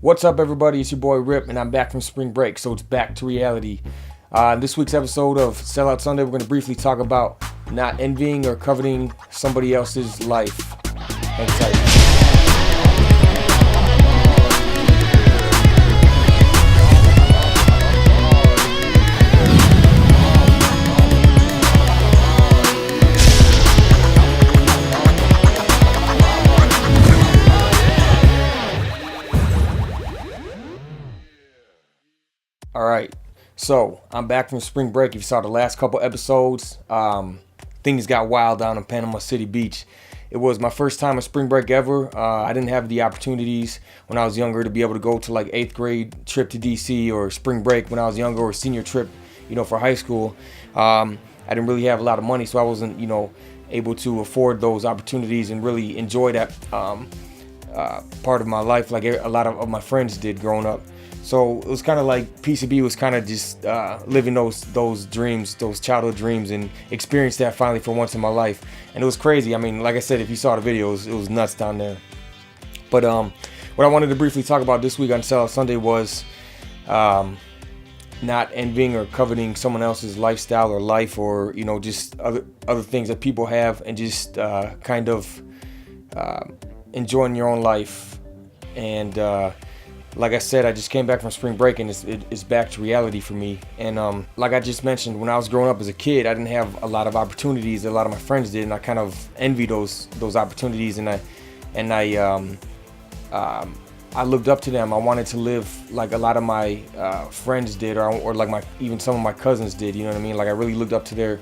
What's up, everybody? It's your boy Rip, and I'm back from spring break, so it's back to reality. In this week's episode of Sellout Sunday, we're going to briefly talk about not envying or coveting somebody else's life. Hang tight. All right, so I'm back from spring break. If you saw the last couple episodes, things got wild down in Panama City Beach. It was my first time of spring break ever. I didn't have the opportunities when I was younger to be able to go to like 8th grade trip to DC or spring break when I was younger, or senior trip, for high school. I didn't really have a lot of money, so I wasn't, able to afford those opportunities and really enjoy that part of my life like a lot of my friends did growing up. So it was kind of like PCB was kind of just living those dreams, those childhood dreams, and experienced that finally for once in my life. And it was crazy. I mean, like I said, if you saw the videos, it was nuts down there. But what I wanted to briefly talk about this week on Sellout Sunday was not envying or coveting someone else's lifestyle or life, or just other things that people have, and just kind of enjoying your own life. And like I said, I just came back from spring break, and it's back to reality for me. And like I just mentioned, when I was growing up as a kid, I didn't have a lot of opportunities that a lot of my friends did, and I kind of envied those opportunities. And I looked up to them. I wanted to live like a lot of my friends did, or like even some of my cousins did. You know what I mean? Like I really looked up to their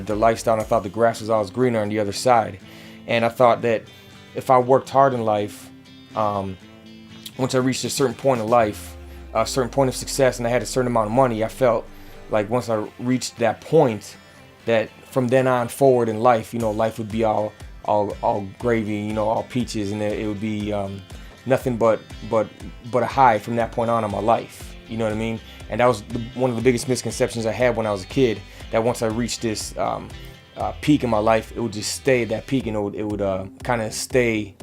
lifestyle, and I thought the grass was always greener on the other side. And I thought that if I worked hard in life, once I reached a certain point of life, a certain point of success, and I had a certain amount of money, I felt like once I reached that point, that from then on forward in life, life would be all gravy, all peaches, and it would be nothing but a high from that point on in my life. You know what I mean? And that was one of the biggest misconceptions I had when I was a kid, that once I reached this peak in my life, it would just stay at that peak, and it would kind of stay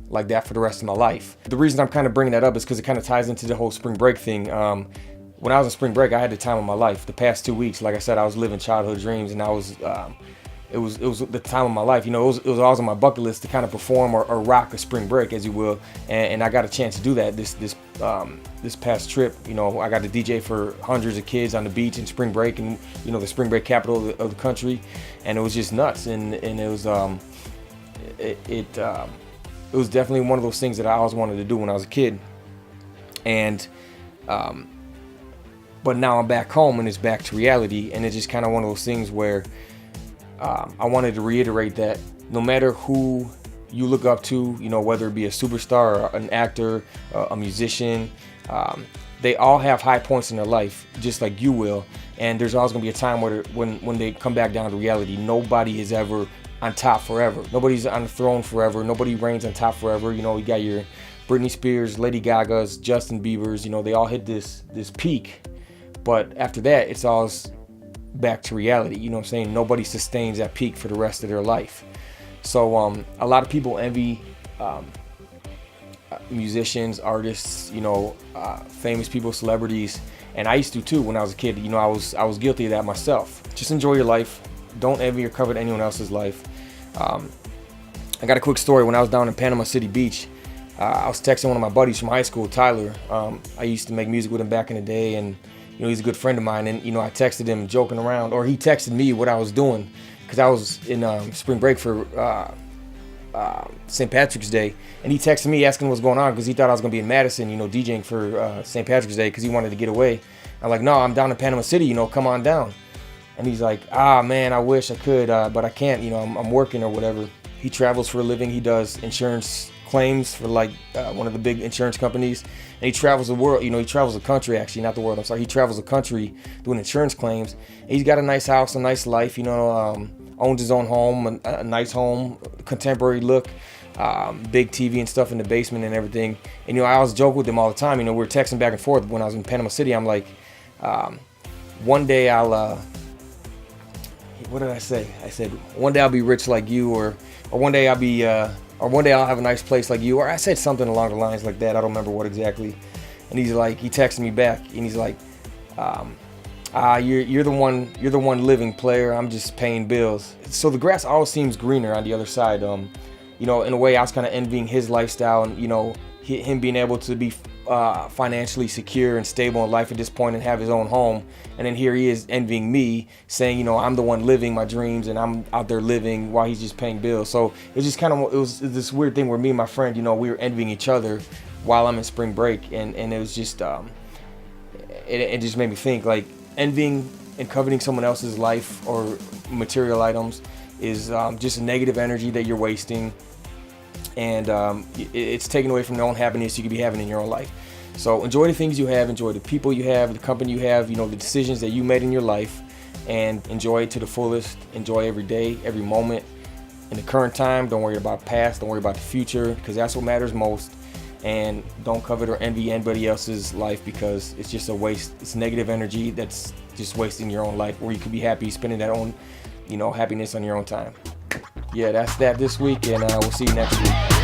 like that for the rest of my life. The reason I'm kind of bringing that up is because it kind of ties into the whole spring break thing. When I was in spring break, I had the time of my life. The past 2 weeks, like I said, I was living childhood dreams, and it was the time of my life. It was always on my bucket list to kind of perform or rock a spring break, as you will. And I got a chance to do that this past trip. I got to DJ for hundreds of kids on the beach in spring break, and the spring break capital of the country, and it was just nuts. And it was it was definitely one of those things that I always wanted to do when I was a kid. And but now I'm back home, and it's back to reality, and it's just kind of one of those things where I wanted to reiterate that no matter who you look up to, whether it be a superstar or an actor, a musician, they all have high points in their life, just like you will. And there's always going to be a time where when they come back down to reality, nobody is ever on top forever. Nobody's on the throne forever. Nobody reigns on top forever. You got your Britney Spears, Lady Gaga's, Justin Bieber's. They all hit this peak, but after that, it's all back to reality. You know what I'm saying? Nobody sustains that peak for the rest of their life. So a lot of people envy musicians, artists, famous people, celebrities, and I used to too when I was a kid. I was guilty of that myself. Just enjoy your life. Don't envy or covet anyone else's life. I got a quick story. When I was down in Panama City Beach, I was texting one of my buddies from high school, Tyler. I used to make music with him back in the day, and he's a good friend of mine. And I texted him joking around, or he texted me what I was doing, because I was in spring break for St. Patrick's Day, and he texted me asking what's going on, because he thought I was gonna be in Madison, DJing for St. Patrick's Day, because he wanted to get away. I'm like, no, I'm down in Panama City, come on down. And he's like, man, I wish I could, but I can't, I'm working or whatever. He travels for a living. He does insurance claims for like one of the big insurance companies. And he travels the world, he travels the country, actually, not the world, I'm sorry. He travels the country doing insurance claims. And he's got a nice house, a nice life, owns his own home, a nice home, contemporary look, big TV and stuff in the basement and everything. And, I always joke with him all the time. We were texting back and forth when I was in Panama City. I'm like, one day I'll, what did I say? I said, one day I'll be rich like you, or one day I'll be or one day I'll have a nice place like you, or I said something along the lines like that. I don't remember what exactly. And he's like, he texted me back, and he's like, you're the one living, player. I'm just paying bills. So the grass always seems greener on the other side. In a way, I was kind of envying his lifestyle, and him being able to be financially secure and stable in life at this point and have his own home. And then here he is envying me, saying, I'm the one living my dreams and I'm out there living while he's just paying bills. So it was this weird thing where me and my friend, we were envying each other while I'm in spring break, and it was just it just made me think, like, envying and coveting someone else's life or material items is just a negative energy that you're wasting, and it's taken away from the own happiness you could be having in your own life. So enjoy the things you have, enjoy the people you have, the company you have, the decisions that you made in your life, and enjoy it to the fullest. Enjoy every day, every moment in the current time. Don't worry about past, don't worry about the future, because that's what matters most. And don't covet or envy anybody else's life, because it's just a waste. It's negative energy that's just wasting your own life, where you could be happy spending that own, happiness on your own time. Yeah, that's that this week, and we'll see you next week.